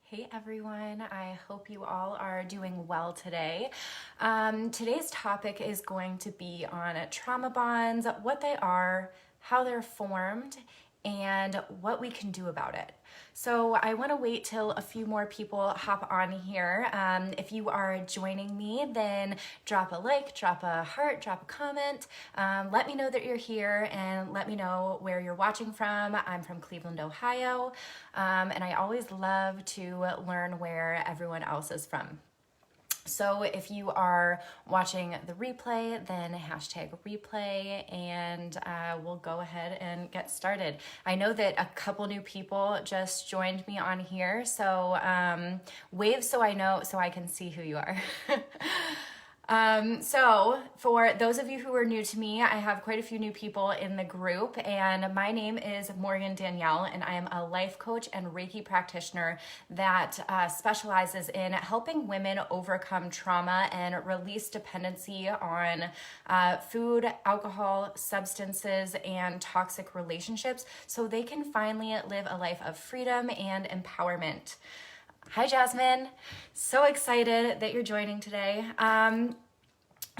Hey everyone, I hope you all are doing well today. Today's topic is going to be on trauma bonds, what they are, how they're formed, and what we can do about it. So I want to wait till a few more people hop on here. If you are joining me, then drop a like, drop a heart, drop a comment. Let me know that you're here and let me know where you're watching from. I'm from Cleveland, Ohio, and I always love to learn where everyone else is from. So if you are watching the replay, then hashtag replay, and we'll go ahead and get started. I know that a couple new people just joined me on here, so wave so I know, so I can see who you are. So for those of you who are new to me, I have quite a few new people in the group, and my name is Morgan Danielle, and I am a life coach and Reiki practitioner that specializes in helping women overcome trauma and release dependency on food, alcohol, substances, and toxic relationships so they can finally live a life of freedom and empowerment. Hi, Jasmine. So excited that you're joining today.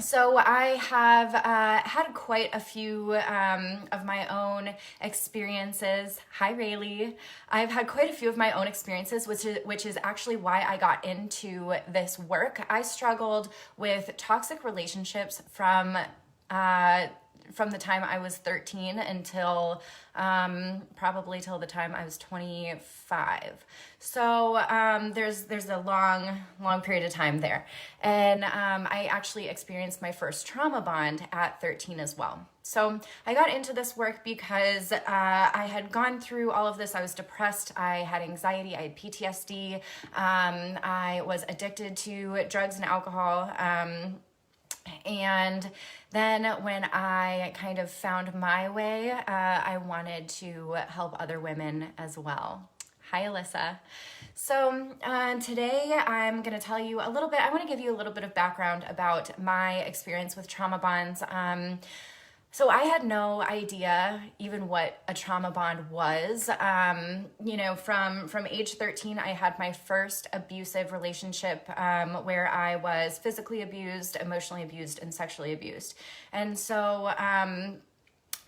So I have had quite a few of my own experiences. Hi, Rayleigh. I've had quite a few of my own experiences, which is actually why I got into this work. I struggled with toxic relationships from the time I was 13 until probably till the time I was 25. So there's a long period of time there. And I actually experienced my first trauma bond at 13 as well. So I got into this work because I had gone through all of this. I was depressed, I had anxiety, I had PTSD, I was addicted to drugs and alcohol, and then when I kind of found my way, I wanted to help other women as well. Hi, Alyssa. So today I'm going to tell you a little bit, I want to give you a little bit of background about my experience with trauma bonds. So I had no idea even what a trauma bond was. From age 13, I had my first abusive relationship where I was physically abused, emotionally abused, and sexually abused. And so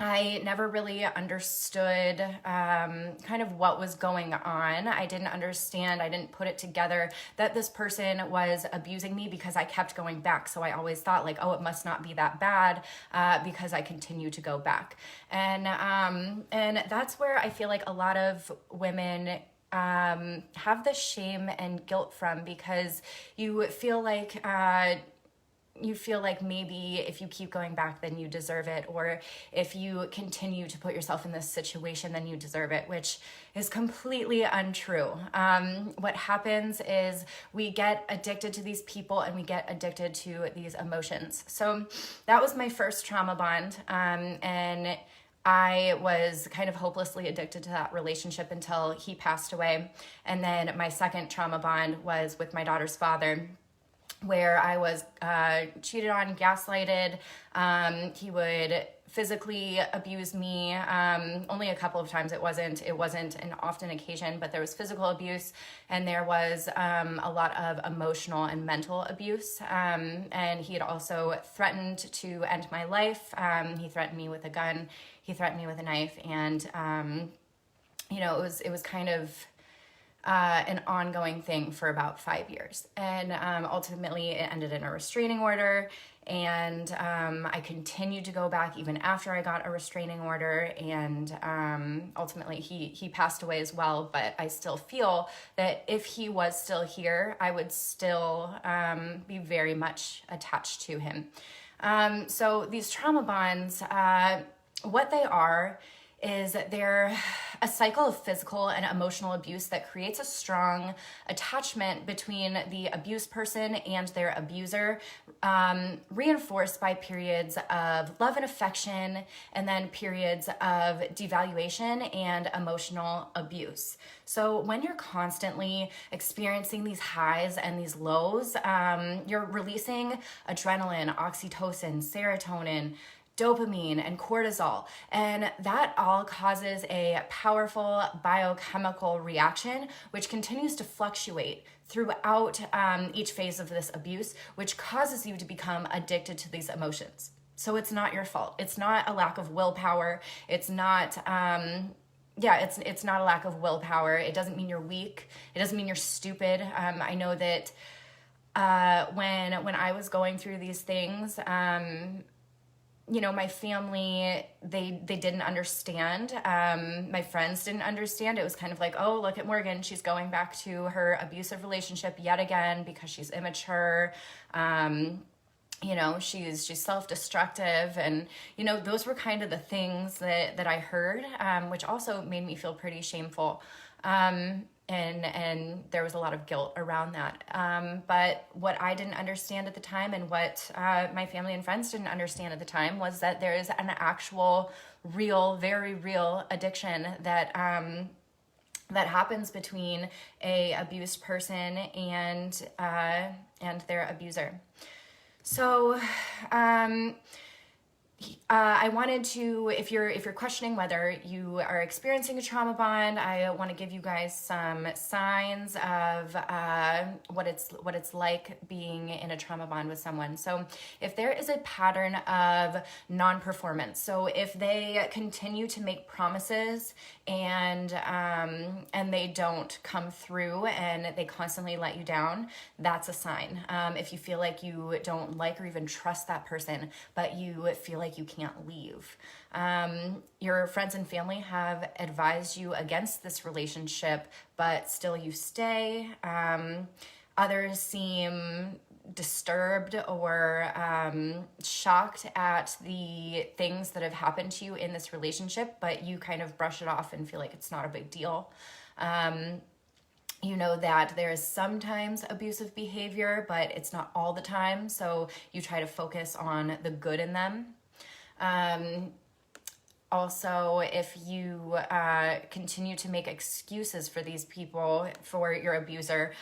I never really understood kind of what was going on. I didn't understand, I didn't put it together that this person was abusing me because I kept going back. So I always thought like, oh, it must not be that bad because I continue to go back. And that's where I feel like a lot of women have this shame and guilt from, because you feel like maybe if you keep going back, then you deserve it. Or if you continue to put yourself in this situation, then you deserve it, which is completely untrue. What happens is we get addicted to these people and we get addicted to these emotions. So that was my first trauma bond. And I was kind of hopelessly addicted to that relationship until he passed away. And then my second trauma bond was with my daughter's father, where I was cheated on, gaslighted. He would physically abuse me only a couple of times. It wasn't an often occasion, but there was physical abuse, and there was a lot of emotional and mental abuse. And he had also threatened to end my life. He threatened me with a gun. He threatened me with a knife, and it was kind of an ongoing thing for about 5 years. And ultimately it ended in a restraining order. And I continued to go back even after I got a restraining order. And ultimately he passed away as well. But I still feel that if he was still here, I would still be very much attached to him. So these trauma bonds, what they are is that they're a cycle of physical and emotional abuse that creates a strong attachment between the abused person and their abuser, reinforced by periods of love and affection, and then periods of devaluation and emotional abuse. So when you're constantly experiencing these highs and these lows, you're releasing adrenaline, oxytocin, serotonin, dopamine and cortisol. And that all causes a powerful biochemical reaction, which continues to fluctuate throughout each phase of this abuse, which causes you to become addicted to these emotions. So it's not your fault. It's not a lack of willpower. It's not, it's not a lack of willpower. It doesn't mean you're weak. It doesn't mean you're stupid. I know that when I was going through these things, my family, they didn't understand. My friends didn't understand. It was kind of like, oh, look at Morgan. She's going back to her abusive relationship yet again because she's immature. She's self-destructive. And, those were kind of the things that I heard, which also made me feel pretty shameful. And there was a lot of guilt around that. But what I didn't understand at the time, and what my family and friends didn't understand at the time, was that there is an actual, real, very real addiction that happens between a abused person and their abuser. So, I wanted to, if you're questioning whether you are experiencing a trauma bond, I want to give you guys some signs of what it's like being in a trauma bond with someone. So if there is a pattern of non-performance, so if they continue to make promises and they don't come through and they constantly let you down, that's a sign. If you feel like you don't like or even trust that person, but you feel like you can't leave. Your friends and family have advised you against this relationship, but still you stay. Others seem disturbed or shocked at the things that have happened to you in this relationship, but you kind of brush it off and feel like it's not a big deal. You know that there is sometimes abusive behavior, but it's not all the time. So you try to focus on the good in them. Also, if you continue to make excuses for these people, for your abuser,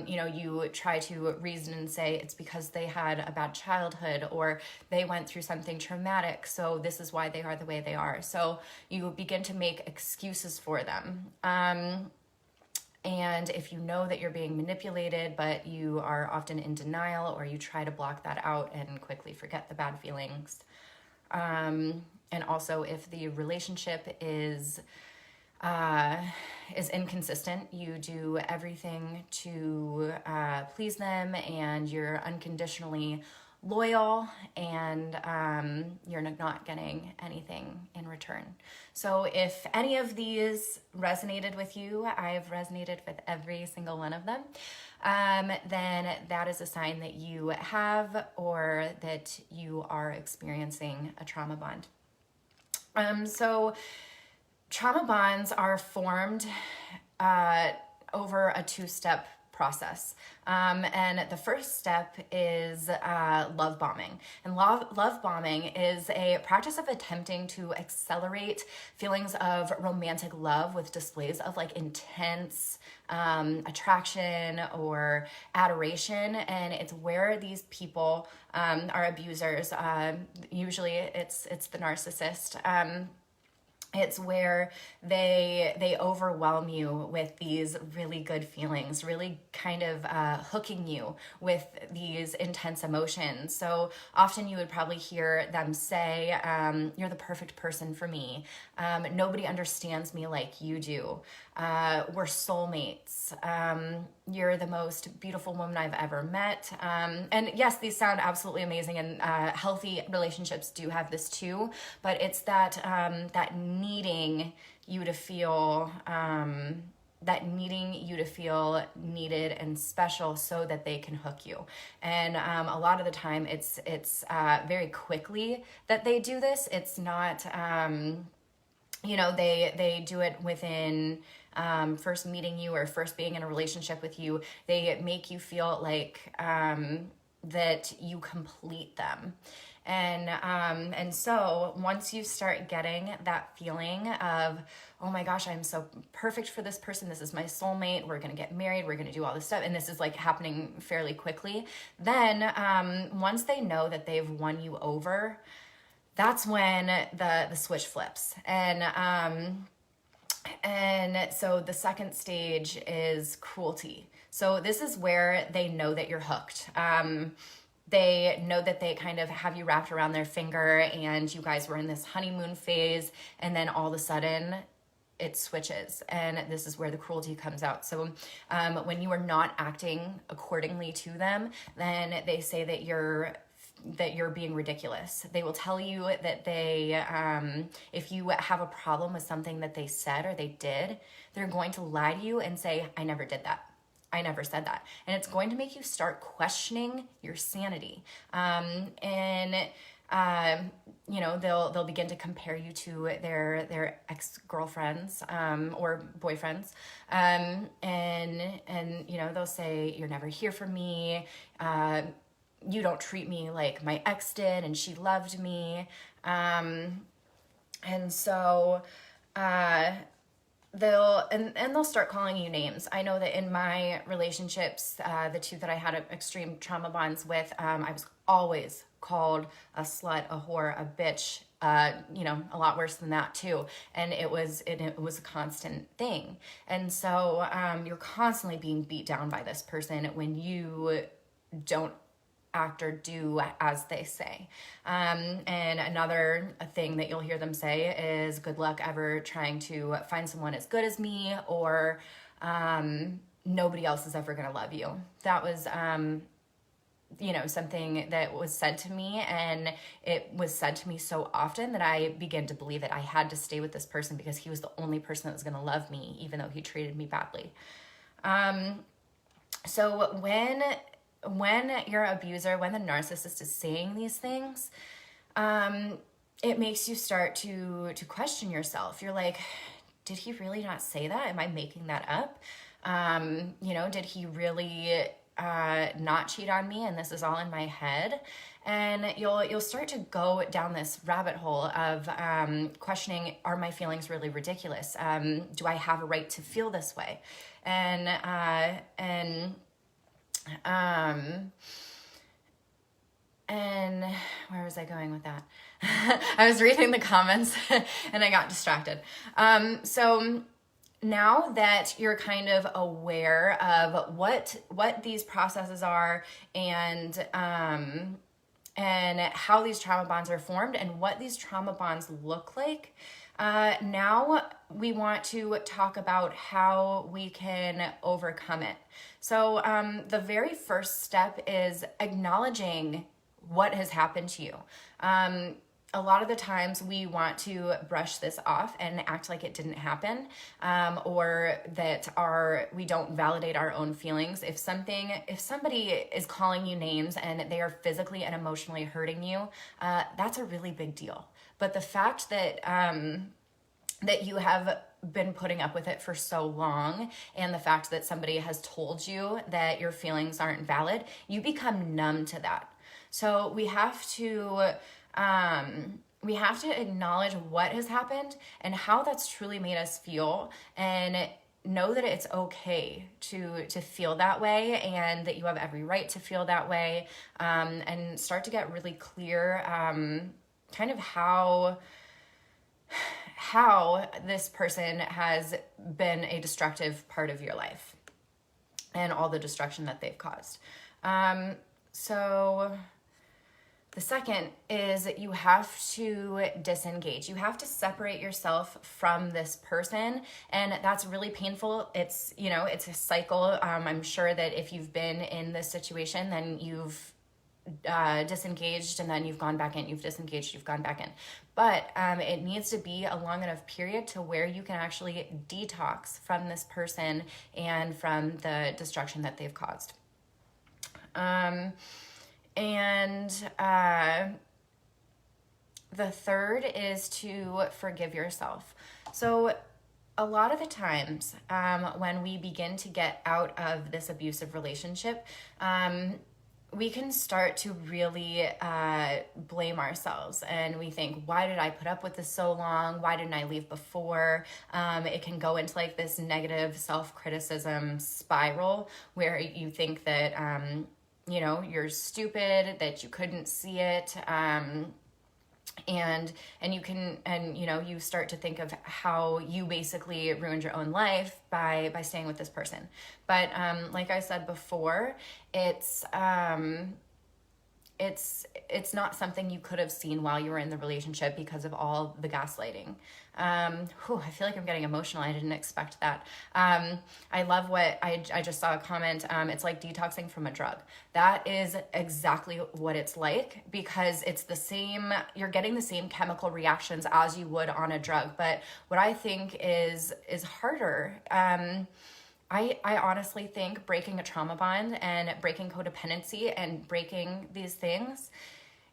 you try to reason and say it's because they had a bad childhood or they went through something traumatic, so this is why they are the way they are. So you begin to make excuses for them. And if you know that you're being manipulated, but you are often in denial, or you try to block that out and quickly forget the bad feelings. And also if the relationship is inconsistent, you do everything to please them, and you're unconditionally loyal, and you're not getting anything in return. So if any of these resonated with you, I've resonated with every single one of them, then that is a sign that you have, or that you are experiencing a trauma bond. So trauma bonds are formed over a two-step process. And the first step is love bombing. And love bombing is a practice of attempting to accelerate feelings of romantic love with displays of like intense attraction or adoration. And it's where these people are abusers. Usually it's the narcissist. It's where they overwhelm you with these really good feelings, really kind of hooking you with these intense emotions. So often you would probably hear them say, you're the perfect person for me. Nobody understands me like you do. We're soulmates. You're the most beautiful woman I've ever met. And yes, these sound absolutely amazing, and healthy relationships do have this too, but it's that needing you to feel needed and special so that they can hook you. And a lot of the time it's very quickly that they do this. It's not they do it within first meeting you or first being in a relationship with you. They make you feel like that you complete them. And so once you start getting that feeling of, oh my gosh, I'm so perfect for this person, this is my soulmate, we're gonna get married, we're gonna do all this stuff, and this is like happening fairly quickly, then once they know that they've won you over, that's when the switch flips. And so the second stage is cruelty. So this is where they know that you're hooked. They know that they kind of have you wrapped around their finger and you guys were in this honeymoon phase, and then all of a sudden it switches, and this is where the cruelty comes out. So when you are not acting accordingly to them, then they say that you're being ridiculous. They will tell you that if you have a problem with something that they said or they did, they're going to lie to you and say, I never did that. I never said that. And it's going to make you start questioning your sanity. They'll begin to compare you to their ex-girlfriends or boyfriends. And they'll say, you're never here for me. You don't treat me like my ex did and she loved me. And so they'll start calling you names. I know that in my relationships, the two that I had extreme trauma bonds with, I was always called a slut, a whore, a bitch, a lot worse than that too. And it was a constant thing. And so you're constantly being beat down by this person when you don't act or do as they say. And another thing that you'll hear them say is, good luck ever trying to find someone as good as me, or nobody else is ever going to love you. That was something that was said to me, and it was said to me so often that I began to believe that I had to stay with this person because he was the only person that was going to love me, even though he treated me badly. So when your abuser, when the narcissist is saying these things, it makes you start to question yourself. You're like, did he really not say that? Am I making that up? Did he really not cheat on me and this is all in my head? And you'll start to go down this rabbit hole of questioning, are my feelings really ridiculous? Do I have a right to feel this way? And where was I going with that? I was reading the comments and I got distracted. So now that you're kind of aware of what these processes are and how these trauma bonds are formed and what these trauma bonds look like, now we want to talk about how we can overcome it. So the very first step is acknowledging what has happened to you. A lot of the times we want to brush this off and act like it didn't happen, or that we don't validate our own feelings. If somebody is calling you names and they are physically and emotionally hurting you, that's a really big deal. But the fact that you have been putting up with it for so long, and the fact that somebody has told you that your feelings aren't valid, you become numb to that. So we have to acknowledge what has happened and how that's truly made us feel, and know that it's okay to feel that way, and that you have every right to feel that way, and start to get really clear kind of how this person has been a destructive part of your life and all the destruction that they've caused. So the second is that you have to disengage. You have to separate yourself from this person, and that's really painful. It's a cycle. I'm sure that if you've been in this situation, then you've disengaged and then you've gone back in, you've disengaged, you've gone back in. But it needs to be a long enough period to where you can actually detox from this person and from the destruction that they've caused. The third is to forgive yourself. So a lot of the times when we begin to get out of this abusive relationship, we can start to really blame ourselves, and we think, why did I put up with this so long? Why didn't I leave before? It can go into like this negative self-criticism spiral where you think that you're stupid, that you couldn't see it, and you can, and you start to think of how you basically ruined your own life by staying with this person. But like I said before, it's not something you could have seen while you were in the relationship because of all the gaslighting. I feel like I'm getting emotional. I didn't expect that. I love what I just saw a comment. It's like detoxing from a drug. That is exactly what it's like, because it's the same, you're getting the same chemical reactions as you would on a drug. But what I think is harder, I honestly think breaking a trauma bond and breaking codependency and breaking these things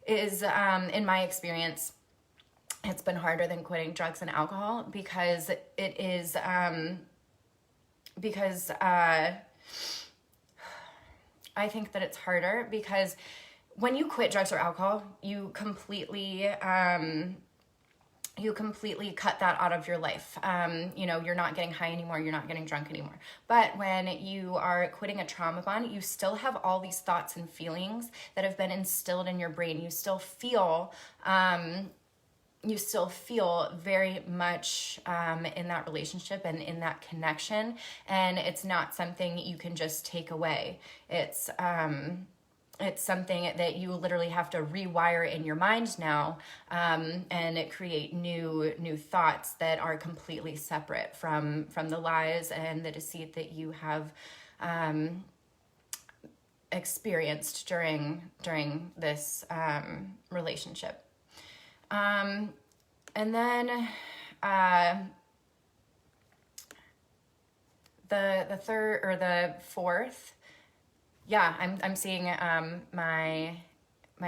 is, in my experience, it's been harder than quitting drugs and alcohol, because it is, I think that it's harder because when you quit drugs or alcohol, you completely cut that out of your life. You're not getting high anymore. You're not getting drunk anymore. But when you are quitting a trauma bond, you still have all these thoughts and feelings that have been instilled in your brain. You still feel very much in that relationship and in that connection. And it's not something you can just take away. It's something that you literally have to rewire in your mind now, and create new thoughts that are completely separate from the lies and the deceit that you have experienced during this relationship. And then the third or the fourth. Yeah, I'm seeing my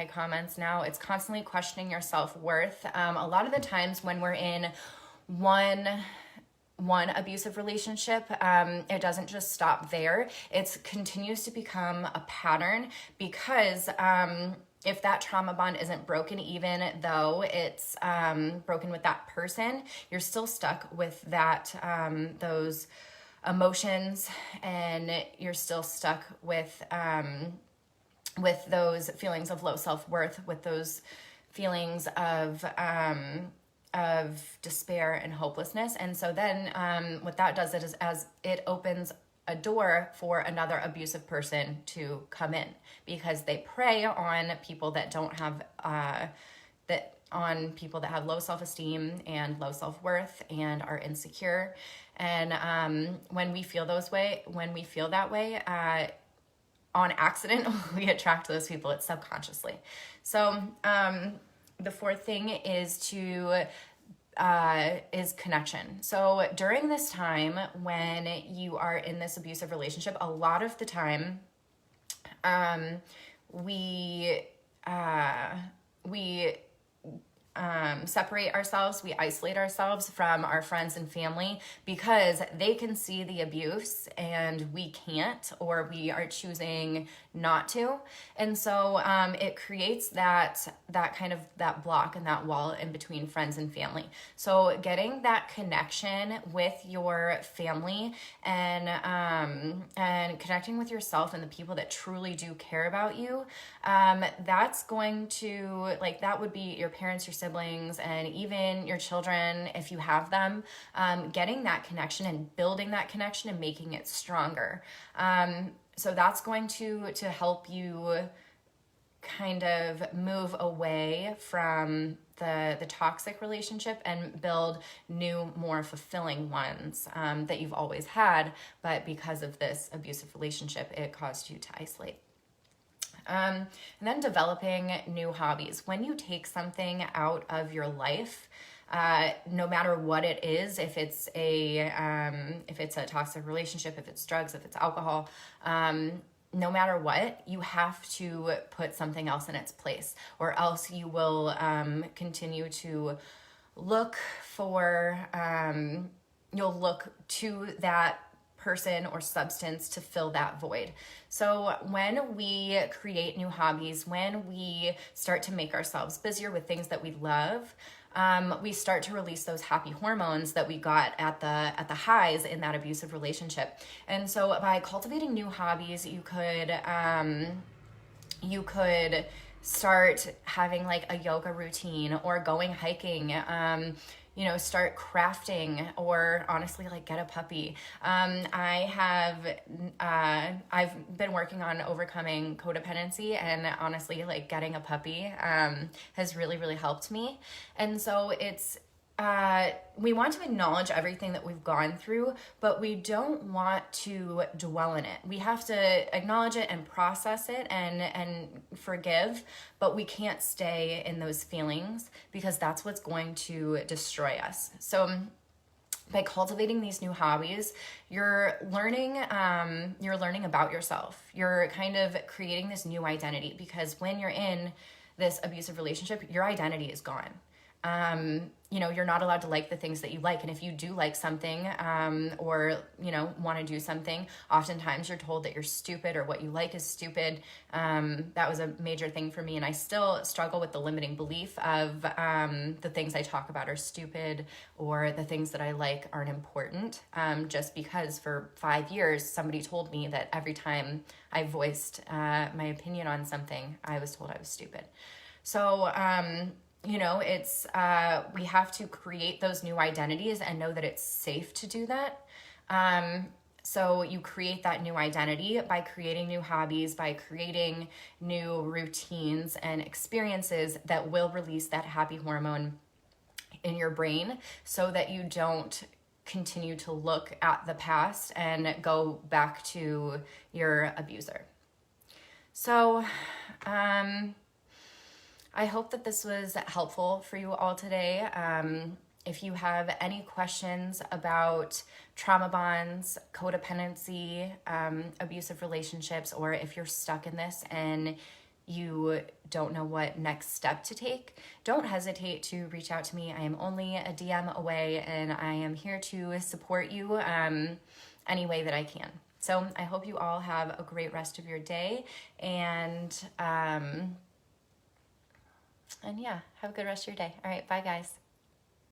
comments now. It's constantly questioning your self-worth. A lot of the times when we're in one abusive relationship, it doesn't just stop there. It continues to become a pattern, because if that trauma bond isn't broken, even though it's broken with that person, you're still stuck with that those emotions, and you're still stuck with those feelings of low self-worth, with those feelings of despair and hopelessness. And so then what that does is as it opens a door for another abusive person to come in, because they prey on people that don't have on people that have low self-esteem and low self-worth and are insecure. And when we feel that way, on accident, we attract those people. It's subconsciously. So the fourth thing is connection. So during this time when you are in this abusive relationship, a lot of the time we separate ourselves, we isolate ourselves from our friends and family, because they can see the abuse and we can't, or we are choosing not to. And so it creates that kind of that block and that wall in between friends and family. So getting that connection with your family and connecting with yourself and the people that truly do care about you, that's going to, like, that would be your parents, your siblings, and even your children if you have them. Getting that connection and building that connection and making it stronger. So that's going to help you kind of move away from the toxic relationship and build new, more fulfilling ones that you've always had, but because of this abusive relationship, it caused you to isolate. And then developing new hobbies. When you take something out of your life, no matter what it is, if it's a toxic relationship, if it's drugs, if it's alcohol, no matter what, you have to put something else in its place, or else you will continue to look for, you'll look to that person or substance to fill that void. So when we create new hobbies, when we start to make ourselves busier with things that we love, we start to release those happy hormones that we got at the highs in that abusive relationship. And so by cultivating new hobbies, you could start having like a yoga routine or going hiking. Start crafting, or honestly, like get a puppy. I've been working on overcoming codependency, and honestly, like getting a puppy has really, really helped me. And so we want to acknowledge everything that we've gone through, but we don't want to dwell in it. We have to acknowledge it and process it and forgive, but we can't stay in those feelings, because that's what's going to destroy us. So by cultivating these new hobbies, you're learning about yourself. You're kind of creating this new identity, because when you're in this abusive relationship, your identity is gone. You're not allowed to like the things that you like. And if you do like something, or want to do something, oftentimes you're told that you're stupid, or what you like is stupid. That was a major thing for me. And I still struggle with the limiting belief of the things I talk about are stupid, or the things that I like aren't important. Just because for 5 years, somebody told me that every time I voiced my opinion on something, I was told I was stupid. So, we have to create those new identities and know that it's safe to do that. So you create that new identity by creating new hobbies, by creating new routines and experiences that will release that happy hormone in your brain, so that you don't continue to look at the past and go back to your abuser. So, I hope that this was helpful for you all today. If you have any questions about trauma bonds, codependency, abusive relationships, or if you're stuck in this and you don't know what next step to take, don't hesitate to reach out to me. I am only a DM away, and I am here to support you any way that I can. So I hope you all have a great rest of your day, and yeah, have a good rest of your day. All right, bye guys.